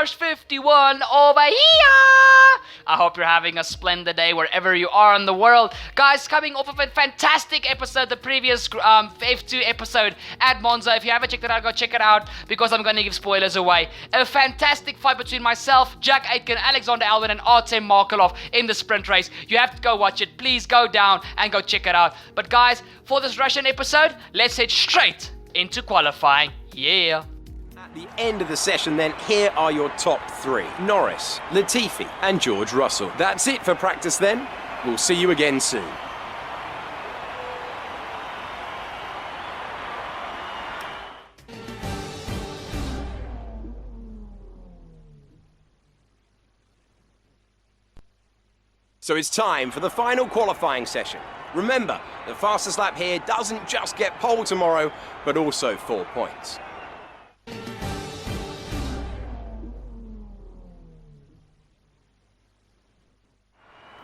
SHAREfactory over here. I hope you're having a splendid day wherever you are in the world. Guys, coming off of a fantastic episode, the previous F2 episode at Monza. If you haven't checked it out, go check it out because I'm going to give spoilers away. A fantastic fight between myself, Jack Aitken, Alexander Albon and Artem Markelov in the sprint race. You have to go watch it. Please go down and go check it out. But guys, for this Russian episode, let's head straight into qualifying. Yeah. At the end of the session then, here are your top three. Norris, Latifi and George Russell. That's it for practice then. We'll see you again soon. So it's time for the final qualifying session. Remember, the fastest lap here doesn't just get pole tomorrow, but also 4 points.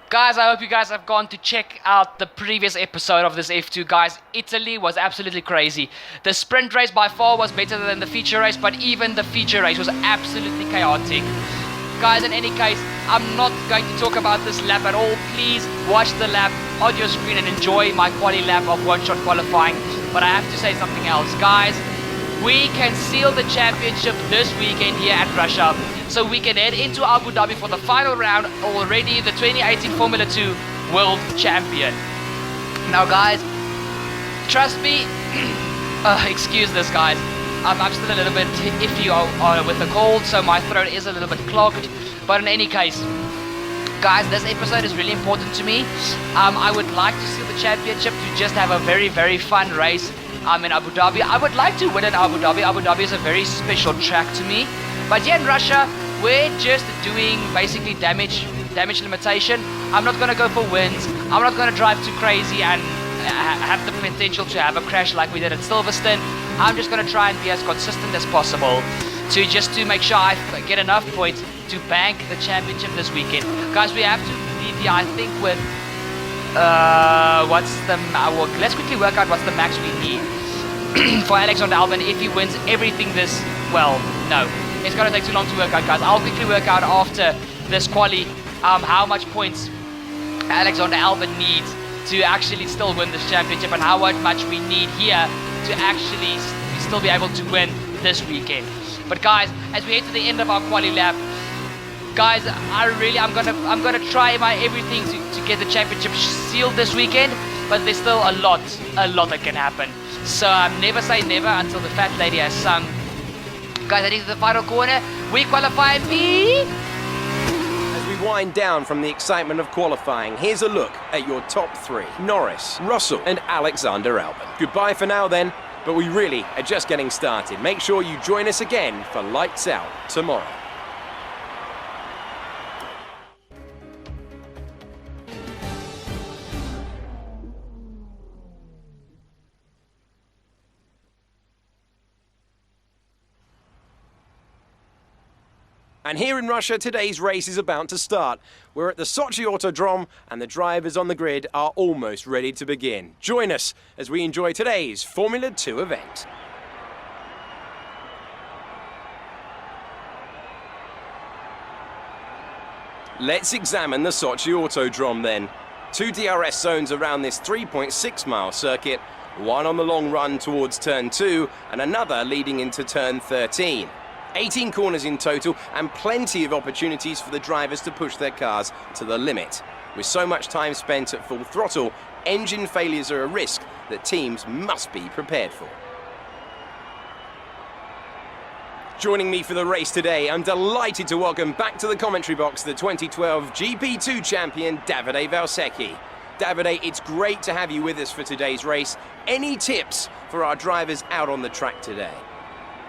Guys, I hope you guys have gone to check out the previous episode of this F2, guys. Italy was absolutely crazy. The sprint race by far was better than the feature race, but even the feature race was absolutely chaotic. Guys, in any case, I'm not going to talk about this lap at all. Please watch the lap on your screen and enjoy my quali lap of one-shot qualifying. But I have to say something else. Guys, we can seal the championship this weekend here at Russia. So we can head into Abu Dhabi for the final round, already the 2018 Formula 2 World Champion. Now guys, trust me, excuse this guys, I'm still a little bit iffy with the cold, so my throat is a little bit clogged. But in any case, guys, this episode is really important to me. I would like to seal the championship to just have a very, very fun race in Abu Dhabi. I would like to win in Abu Dhabi. Abu Dhabi is a very special track to me. But here in Russia, we're just doing basically damage limitation. I'm not going to go for wins. I'm not going to drive too crazy and have the potential to have a crash like we did at Silverstone. I'm just going to try and be as consistent as possible to make sure I get enough points to bank the championship this weekend. Guys, we have to leave here, I think, with let's quickly work out what's the max we need for Alexander Albon if he wins everything this, well, no. It's going to take too long to work out, guys. I'll quickly work out after this quali how much points Alexander Albon needs to actually still win this championship and how much we need here to actually still be able to win this weekend. But guys, as we head to the end of our quali lap, guys, I'm gonna try my everything to get the championship sealed this weekend, but there's still a lot that can happen. So never say never until the fat lady has sung. Guys, heading to the final corner, we qualify me. As we wind down from the excitement of qualifying, here's a look at your top three. Norris, Russell and Alexander Albon. Goodbye for now then, but we really are just getting started. Make sure you join us again for Lights Out tomorrow. And here in Russia, today's race is about to start. We're at the Sochi Autodrome and the drivers on the grid are almost ready to begin. Join us as we enjoy today's Formula 2 event. Let's examine the Sochi Autodrome then. 2 DRS zones around this 3.6-mile circuit, one on the long run towards turn 2 and another leading into turn 13. 18 corners in total and plenty of opportunities for the drivers to push their cars to the limit. With so much time spent at full throttle, engine failures are a risk that teams must be prepared for. Joining me for the race today, I'm delighted to welcome back to the commentary box the 2012 GP2 champion Davide Valsecchi. Davide, it's great to have you with us for today's race. Any tips for our drivers out on the track today?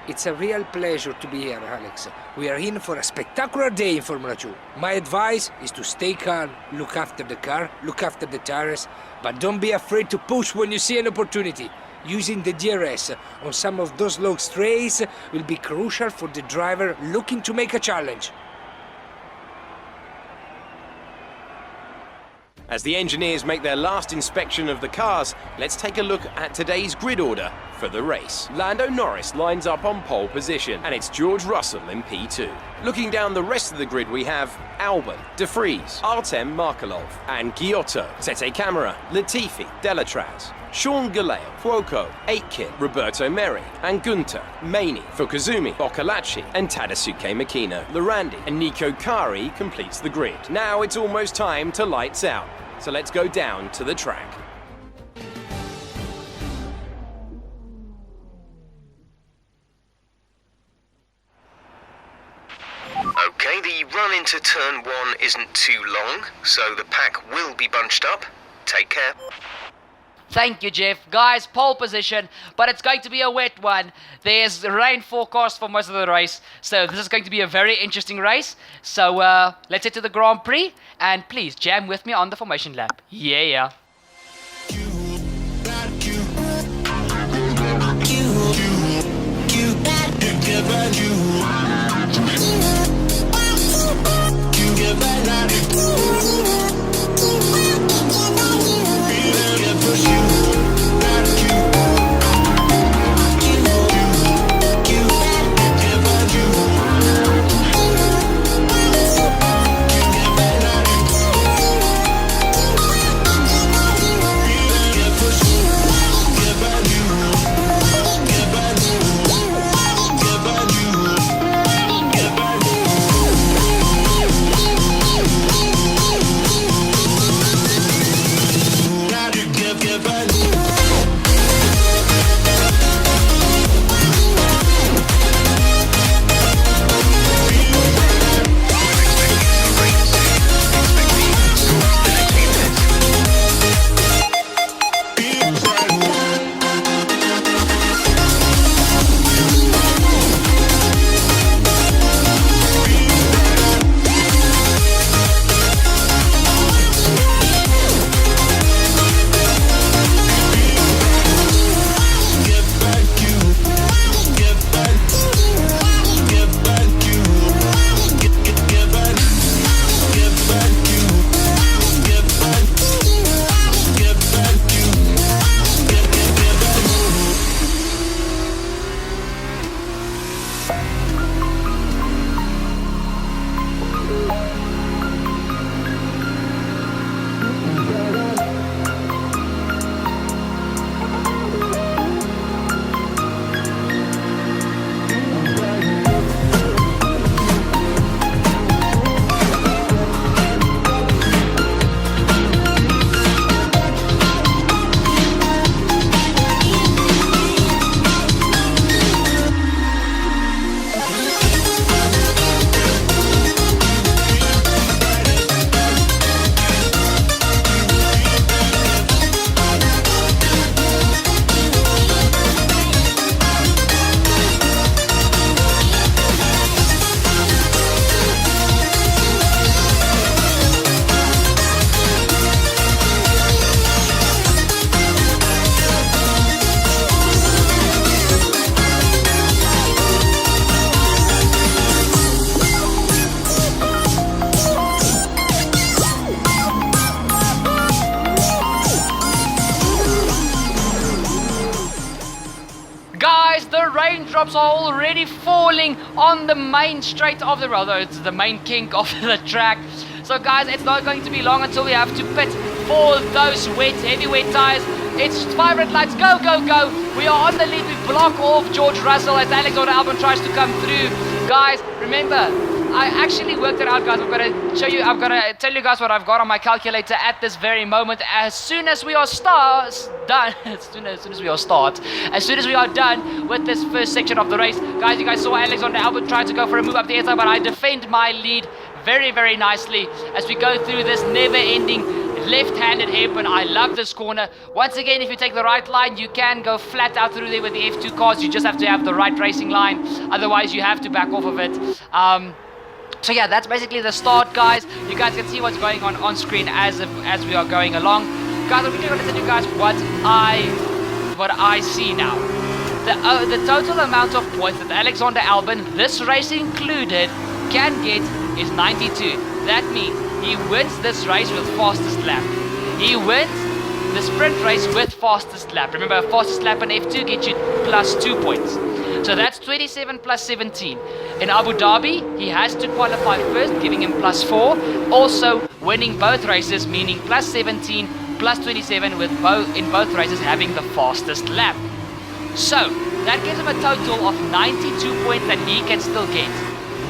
It's a real pleasure to be here, Alex. We are in for a spectacular day in Formula 2. My advice is to stay calm, look after the car, look after the tires, but don't be afraid to push when you see an opportunity. Using the DRS on some of those long straights will be crucial for the driver looking to make a challenge. As the engineers make their last inspection of the cars, let's take a look at today's grid order for the race. Lando Norris lines up on pole position, and it's George Russell in P2. Looking down the rest of the grid, we have Albon, De Vries, Artem Markelov, and Giotto, Tete Camara, Latifi, Delatraz, Sean Galeo, Cuoco, Aitken, Roberto Meri, and Gunter, Maney, Fukuzumi, Boccolacci, and Tadasuke Makino. Lorandi and Nico Kari completes the grid. Now it's almost time to lights out, so let's go down to the track. Okay, the run into turn 1 isn't too long, so the pack will be bunched up. Take care. Thank you, Jeff. Guys, pole position, but it's going to be a wet one. There's rain forecast for most of the race, so this is going to be a very interesting race. So let's head to the Grand Prix, and please jam with me on the formation lap. Yeah. Raindrops are already falling on the main straight of the road. It's the main kink of the track. So guys, it's not going to be long until we have to pit for those heavy wet tires. It's 5 red lights, go, go, go. We are on the lead, we block off George Russell as Alexander Albon tries to come through. Guys, remember, I actually worked it out, guys. I'm gonna tell you guys what I've got on my calculator at this very moment. As soon as we are done with this first section of the race, guys, you guys saw Alexander Albon trying to go for a move up the inside, but I defend my lead very, very nicely as we go through this never-ending left-handed hairpin. I love this corner. Once again, if you take the right line, you can go flat out through there with the F2 cars. You just have to have the right racing line. Otherwise, you have to back off of it. So yeah, that's basically the start, guys. You guys can see what's going on screen as we are going along. Guys, I'm going to tell you guys what I see now. The total amount of points that Alexander Albon, this race included, can get is 92. That means he wins this race with fastest lap. He wins the sprint race with fastest lap. Remember, fastest lap in F2 gets you plus 2 points. So that's 27 plus 17. In Abu Dhabi, he has to qualify first, giving him plus 4. Also, winning both races, meaning plus 17, plus 27, with in both races having the fastest lap. So, that gives him a total of 92 points that he can still get.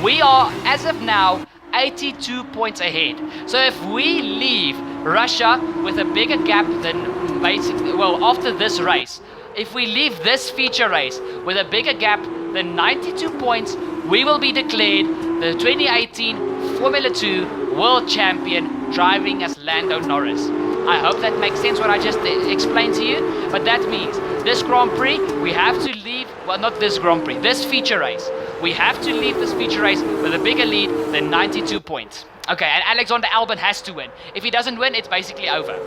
We are, as of now, 82 points ahead. So if we leave Russia with a bigger gap than basically, well, after this race, if we leave this feature race with a bigger gap than 92 points, we will be declared the 2018 Formula 2 World Champion, driving as Lando Norris. I hope that makes sense what I just explained to you, but that means this Grand Prix, we have to leave, well, not this Grand Prix, this feature race. We have to leave this feature race with a bigger lead than 92 points. Okay, and Alexander Albon has to win. If he doesn't win, it's basically over.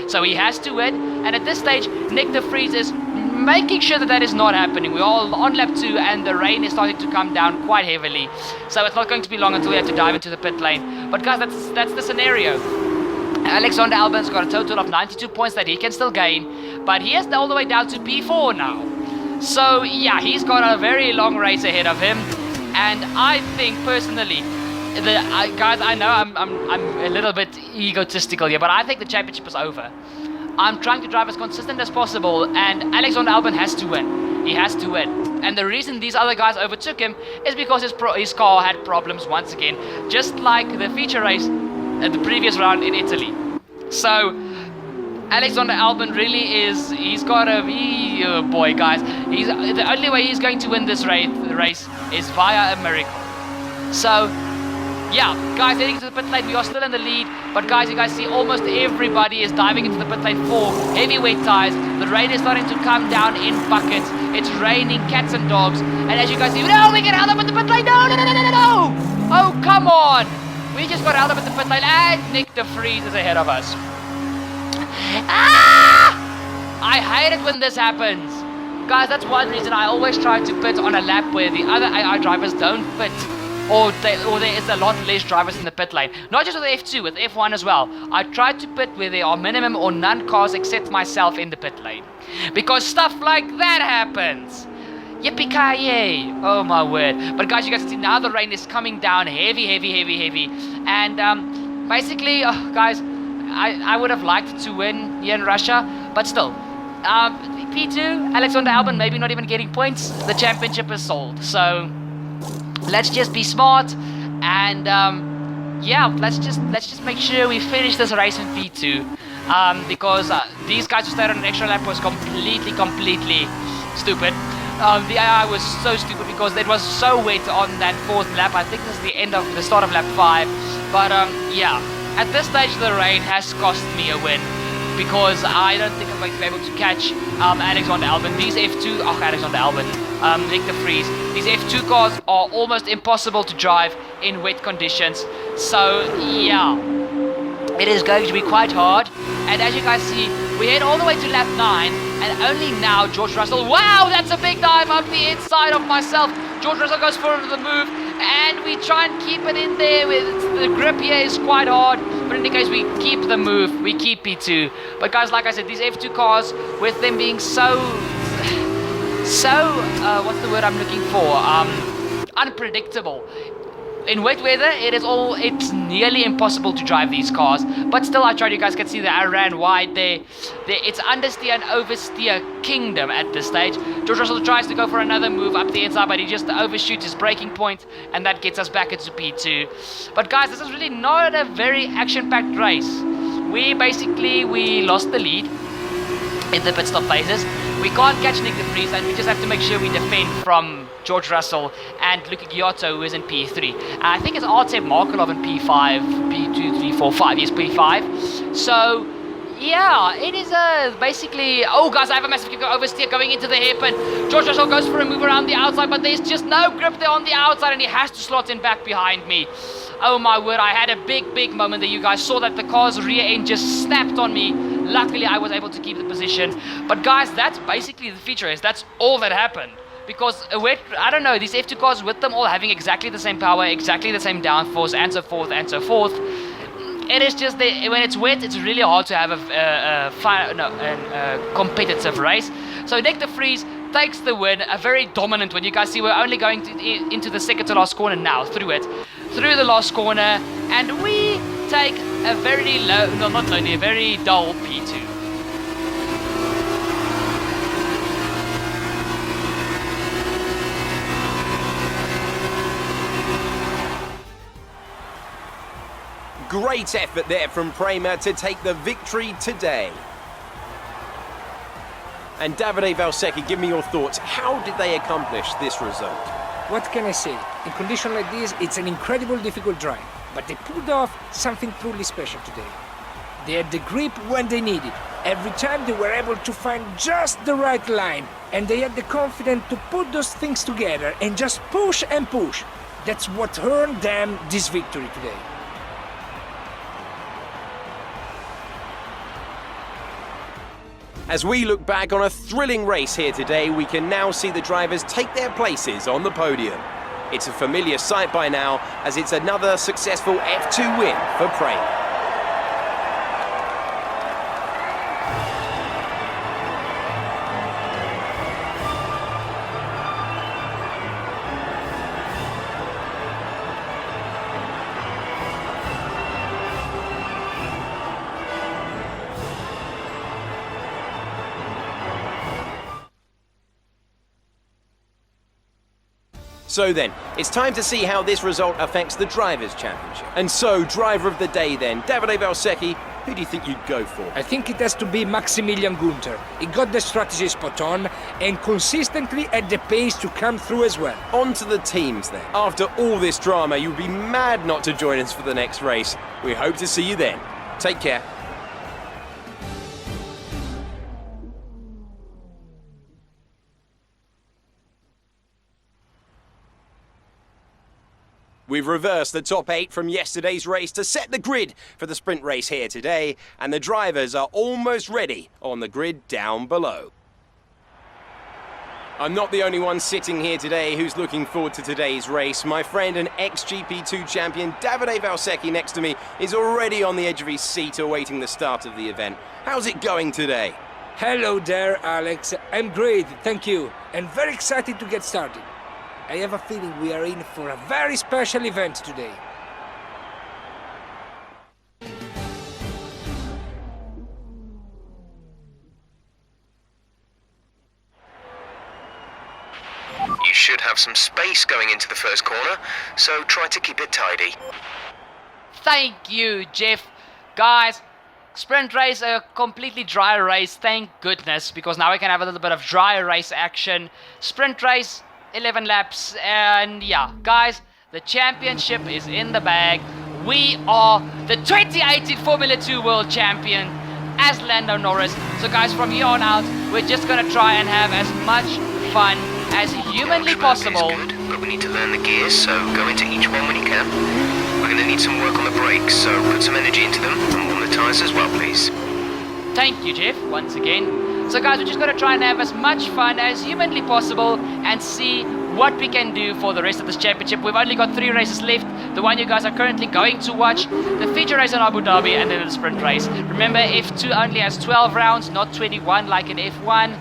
So he has to win, and at this stage, Nick de Vries is making sure that that is not happening. We're all on lap 2, and the rain is starting to come down quite heavily. So it's not going to be long until we have to dive into the pit lane. But guys, that's the scenario. Alexander Albon's got a total of 92 points that he can still gain, but he is all the way down to P4 now. So yeah, he's got a very long race ahead of him, and I think personally, guys, I know I'm a little bit egotistical here, but I think the championship is over. I'm trying to drive as consistent as possible, and Alexander Albon has to win. He has to win. And the reason these other guys overtook him is because his car had problems once again, just like the feature race at the previous round in Italy. So Alexander Albon really is, he's got a, oh boy guys, the only way he's going to win this race is via a miracle. So yeah, guys, heading into the pit lane, we are still in the lead, but guys, you guys see almost everybody is diving into the pit lane for heavy wet tires. The rain is starting to come down in buckets. It's raining cats and dogs, and as you guys see, no, we get held up at the pit lane, no! Oh, come on! We just got held up at the pit lane, and Nick de Vries is ahead of us. I hate it when this happens. Guys, that's one reason I always try to pit on a lap where the other AI drivers don't pit. Or there is a lot less drivers in the pit lane. Not just with F2, with F1 as well. I try to pit where there are minimum or none cars except myself in the pit lane. Because stuff like that happens. Yippee-ki-yay. Oh my word. But guys, you guys see now the rain is coming down heavy. And basically, guys, I would have liked to win here in Russia. But still, P2, Alexander Albon maybe not even getting points. The championship is sold. So let's just be smart, and yeah, let's just make sure we finish this race in P2, because these guys who stayed on an extra lap was completely stupid. The AI was so stupid because it was so wet on that 4th lap. I think this is the start of lap 5, but yeah, at this stage the rain has cost me a win, because I don't think I'm going to be able to catch Alexander Albon. These F2, Alexander Albon, Nick de Vries, these F2 cars are almost impossible to drive in wet conditions. So yeah, it is going to be quite hard. And as you guys see, we head all the way to lap 9, and only now George Russell, wow, that's a big dive up the inside of myself. George Russell goes for the move, and we try and keep it in there. The grip here is quite hard, but in any case, we keep the move, we keep P2. But guys, like I said, these F2 cars, with them being so what's the word I'm looking for? Unpredictable. In wet weather, it's nearly impossible to drive these cars. But still, I tried. You guys can see that I ran wide there. It's understeer and oversteer kingdom at this stage. George Russell tries to go for another move up the inside, but he just overshoots his braking point, and that gets us back into P2. But guys, this is really not a very action-packed race. We lost the lead in the pit stop phases. We can't catch Nick de Vries, and we just have to make sure we defend from George Russell and Luca Giotto, who is in P3. I think it's Artem Markelov in P5, P2, 3, 4, 5. Yes, P5. So, yeah, it is basically... Oh, guys, I have a massive oversteer going into the hairpin. George Russell goes for a move around the outside, but there's just no grip there on the outside, and he has to slot in back behind me. Oh, my word, I had a big moment there. You guys saw that the car's rear end just snapped on me. Luckily, I was able to keep the position. But, guys, that's basically the feature race. That's all that happened. Because, I don't know, these F2 cars with them all having exactly the same power, exactly the same downforce, and so forth, It is just when it's wet, it's really hard to have a competitive race. So Nick de Vries takes the win, a very dominant win. You guys see we're only going into the second to last corner now, through the last corner, and we take a very a very dull P2. Great effort there from Prema to take the victory today. And Davide Valsecchi, give me your thoughts. How did they accomplish this result? What can I say? In conditions like this, it's an incredible difficult drive. But they pulled off something truly special today. They had the grip when they needed. Every time they were able to find just the right line. And they had the confidence to put those things together and just push and push. That's what earned them this victory today. As we look back on a thrilling race here today, we can now see the drivers take their places on the podium. It's a familiar sight by now, as it's another successful F2 win for Prema. So then, it's time to see how this result affects the Drivers' Championship. And so, driver of the day then, Davide Valsecchi, who do you think you'd go for? I think it has to be Maximilian Günther. He got the strategy spot on and consistently at the pace to come through as well. On to the teams then. After all this drama, you'd be mad not to join us for the next race. We hope to see you then. Take care. We've reversed the top 8 from yesterday's race to set the grid for the sprint race here today, and the drivers are almost ready on the grid down below. I'm not the only one sitting here today who's looking forward to today's race. My friend and ex-GP2 champion Davide Valsecchi next to me is already on the edge of his seat awaiting the start of the event. How's it going today? Hello there, Alex. I'm great, thank you, and very excited to get started. I have a feeling we are in for a very special event today. You should have some space going into the first corner, so try to keep it tidy. Thank you, Jeff. Guys, sprint race, a completely dry race, thank goodness, because now we can have a little bit of dry race action. Sprint race, 11 laps, and yeah, guys, the championship is in the bag. We are the 2018 Formula 2 World Champion as Lando Norris. So guys, from here on out, we're just gonna try and have as much fun as humanly possible. Is good, but we need to learn the gears, so go into each one when you can. We're gonna need some work on the brakes, so put some energy into them, and warm the tyres as well, please. Thank you, Jeff, once again. So guys, we're just going to try and have as much fun as humanly possible and see what we can do for the rest of this championship. We've only got 3 races left. The one you guys are currently going to watch, the feature race in Abu Dhabi, and then the sprint race. Remember, F2 only has 12 rounds, not 21 like in F1.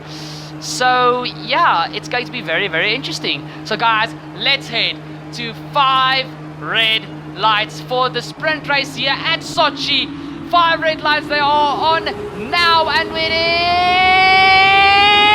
So yeah, it's going to be very, very interesting. So guys, let's head to 5 red lights for the sprint race here at Sochi. 5 red lights, they are on now, and it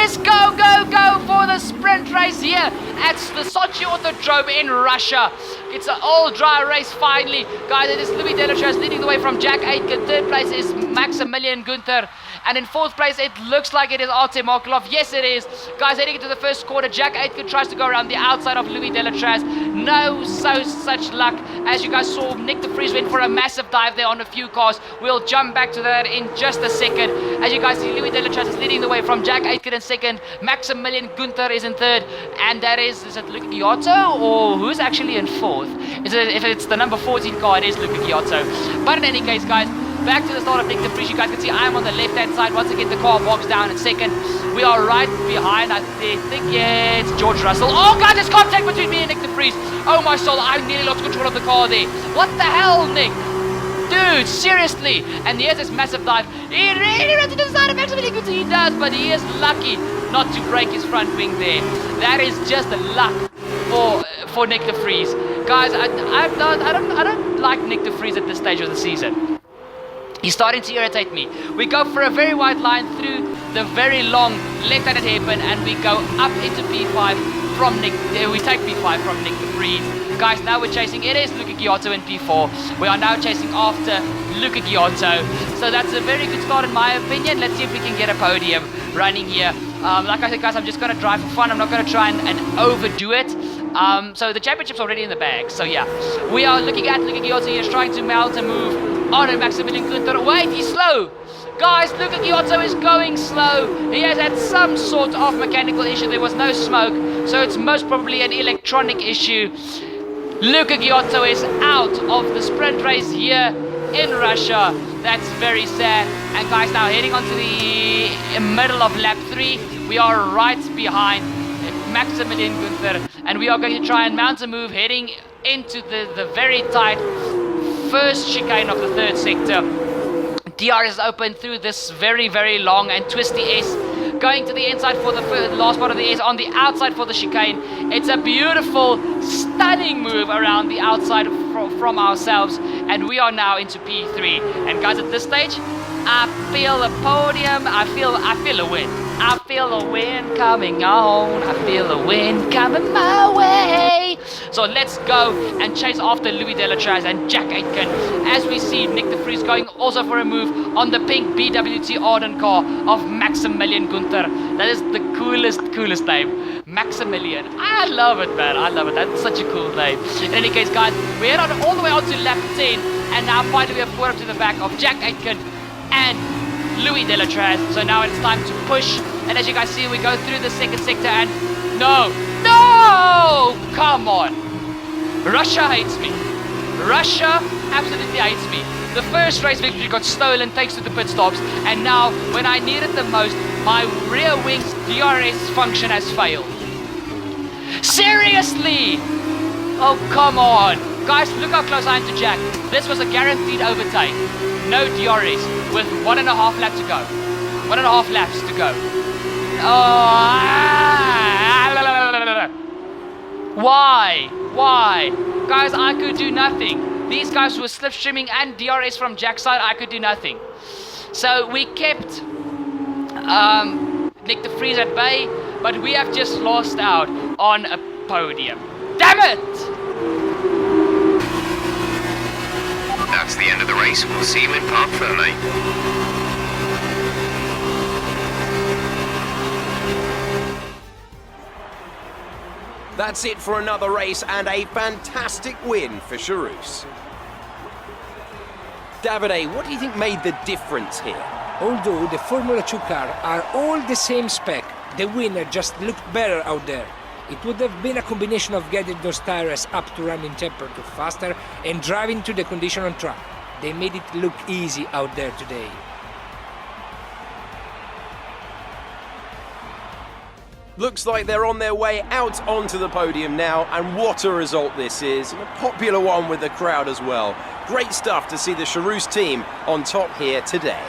is go, go, go for the sprint race here at the Sochi Autodrome in Russia. It's an all-dry race finally. Guys, it is Louis Delatraz leading the way from Jack Aitken. 3rd place is Maximilian Günther. And in 4th place, it looks like it is Artem Markelov. Yes, it is. Guys, heading into the first quarter, Jack Aitken tries to go around the outside of Louis Delatraz. No such luck. As you guys saw, Nick de Vries went for a massive dive there on a few cars. We'll jump back to that in just a second. As you guys see, Louis Delatraz is leading the way from Jack Aitken in 2nd. Maximilian Günther is in 3rd. And that is it Luca Giotto? Or who's actually in 4th? If it's the number 14 car, it is Luca Giotto. But in any case, guys, back to the start of Nick de Vries. You guys can see I'm on the left-hand side. Once again, the car bogs down in 2nd. We are right behind, I think, yeah, it's George Russell. Oh, God, there's contact between me and Nick de Vries. Oh, my soul, I nearly lost control of the car there. What the hell, Nick? Dude, seriously! And here's this massive dive. He really runs into the side of Maximilian Gunther. He does, but he is lucky not to break his front wing there. That is just luck for Nick de Vries. Guys, I don't like Nick de Vries at this stage of the season. He's starting to irritate me. We go for a very wide line through the very long left-handed hairpin, and we go up into P5 from Nick. We take P5 from Nick de Vries. Guys, now we're chasing. It is Luca Giotto in P4. We are now chasing after Luca Giotto. So that's a very good start in my opinion. Let's see if we can get a podium running here. Like I said, guys, I'm just going to drive for fun. I'm not going to try and overdo it. So the championship's already in the bag. So yeah, we are looking at Luca Giotto here, trying to mount a move on Maximilian Gunther. Wait, he's slow. Guys, Luca Giotto is going slow. He has had some sort of mechanical issue. There was no smoke, so it's most probably an electronic issue. Luca Giotto is out of the sprint race here in Russia. That's very sad. And guys, now heading onto the middle of lap 3, we are right behind Maximilian Gunther, and we are going to try and mount a move heading into the very tight first chicane of the third sector. DR is open through this very, very long and twisty S, going to the inside for the last part of the S, on the outside for the chicane. It's a beautiful, stunning move around the outside from ourselves, and we are now into P3. And guys, at this stage, I feel a podium. I feel a win. I feel a win coming on. I feel a win coming my way. So let's go and chase after Louis Delatraz and Jack Aitken, as we see Nick de Vries going also for a move on the pink BWT Arden car of Maximilian Gunther. That is the coolest name. Maximilian. I love it, man. I love it. That's such a cool name. In any case, guys, we head on all the way on to lap 10, and now finally we have caught up to the back of Jack Aitken and Louis Delatraz. So now it's time to push, and as you guys see, we go through the second sector, and no, come on. Russia hates me. Russia absolutely hates me. The first race victory got stolen thanks to the pit stops, and now when I need it the most, my rear wing's DRS function has failed. Seriously? Oh, come on. Guys, look how close I am to Jack. This was a guaranteed overtake. No DRS with 1.5 laps to go. 1.5 laps to go. Why? Guys, I could do nothing. These guys were slipstreaming and DRS from Jack's side, I could do nothing. So we kept Nick de Vries at bay, but we have just lost out on a podium. Damn it! That's the end of the race. We'll see you in Parc Fermé. That's it for another race and a fantastic win for Charus. Davide, what do you think made the difference here? Although the Formula 2 car are all the same spec, the winner just looked better out there. It would have been a combination of getting those tires up to running temperature faster and driving to the condition on track. They made it look easy out there today. Looks like they're on their way out onto the podium now, and what a result this is. And a popular one with the crowd as well. Great stuff to see the Charus team on top here today.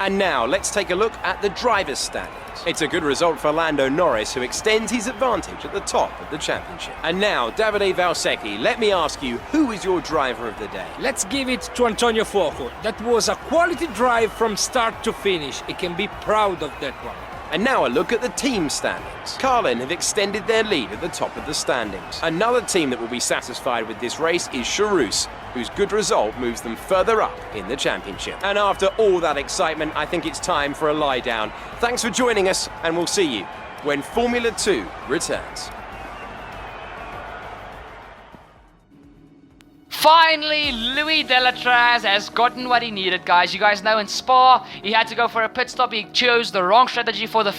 And now, let's take a look at the driver's standings. It's a good result for Lando Norris, who extends his advantage at the top of the championship. And now, Davide Valsecchi, let me ask you, who is your driver of the day? Let's give it to Antonio Fuoco. That was a quality drive from start to finish. He can be proud of that one. And now a look at the team standings. Carlin have extended their lead at the top of the standings. Another team that will be satisfied with this race is Charus, whose good result moves them further up in the championship. And after all that excitement, I think it's time for a lie down. Thanks for joining us, and we'll see you when Formula 2 returns. Finally, Louis Delatraz has gotten what he needed, guys. You guys know in Spa, he had to go for a pit stop. He chose the wrong strategy for the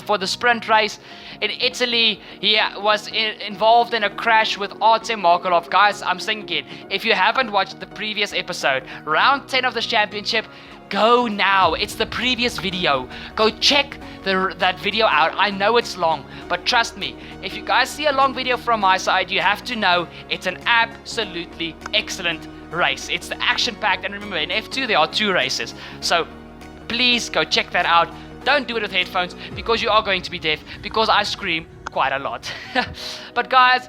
for the sprint race. In Italy, he was involved in a crash with Artem Markelov. Guys, I'm saying again, if you haven't watched the previous episode, round 10 of this championship, go now. It's the previous video. Go check that video out. I know it's long, but trust me, if you guys see a long video from my side, you have to know it's an absolutely excellent race. It's the action-packed, and remember, in F2 there are 2 races. So please go check that out. Don't do it with headphones because you are going to be deaf, because I scream quite a lot. But guys,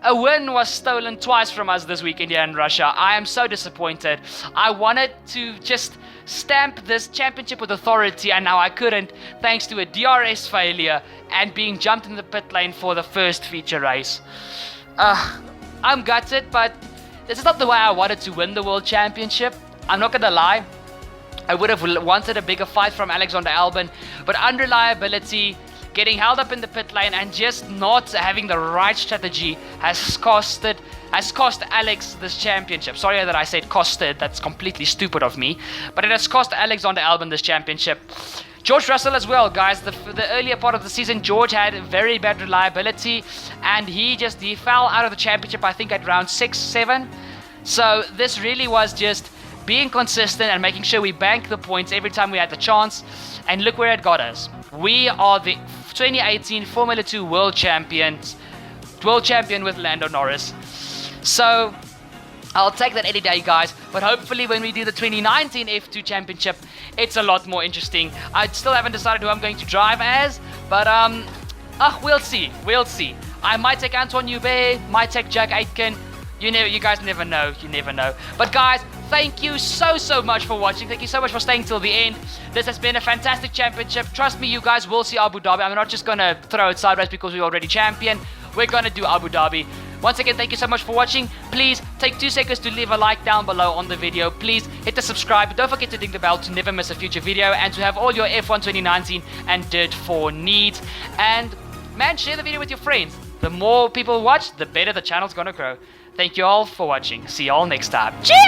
a win was stolen twice from us this weekend here in Russia. I am so disappointed. I wanted to just stamp this championship with authority, and now I couldn't, thanks to a DRS failure and being jumped in the pit lane for the first feature race. I'm gutted, but this is not the way I wanted to win the World Championship. I'm not gonna lie. I would have wanted a bigger fight from Alexander Albon, but unreliability, getting held up in the pit lane, and just not having the right strategy has cost Alex this championship. Sorry that I said costed, that's completely stupid of me, but it has cost Alexander Albon this championship. George Russell as well, guys. The earlier part of the season, George had very bad reliability, and he fell out of the championship, I think, at round 6, 7. So this really was just being consistent and making sure we bank the points every time we had the chance, and look where it got us. We are the 2018 Formula 2 world champion with Lando Norris. So I'll take that any day, guys, but hopefully when we do the 2019 F2 championship, it's a lot more interesting. I still haven't decided who I'm going to drive as, but we'll see. I might take Antoine Hubert, might take Jack Aitken. You guys never know. You never know. But guys, thank you so much for watching. Thank you so much for staying till the end. This has been a fantastic championship. Trust me, you guys will see Abu Dhabi. I'm not just gonna throw it sideways because we're already champion. We're gonna do Abu Dhabi. Once again, thank you so much for watching. Please take 2 seconds to leave a like down below on the video. Please hit the subscribe. Don't forget to ding the bell to never miss a future video, and to have all your F1 2019 and Dirt 4 needs. And man, share the video with your friends. The more people watch, the better the channel's gonna grow. Thank you all for watching. See you all next time. Cheers!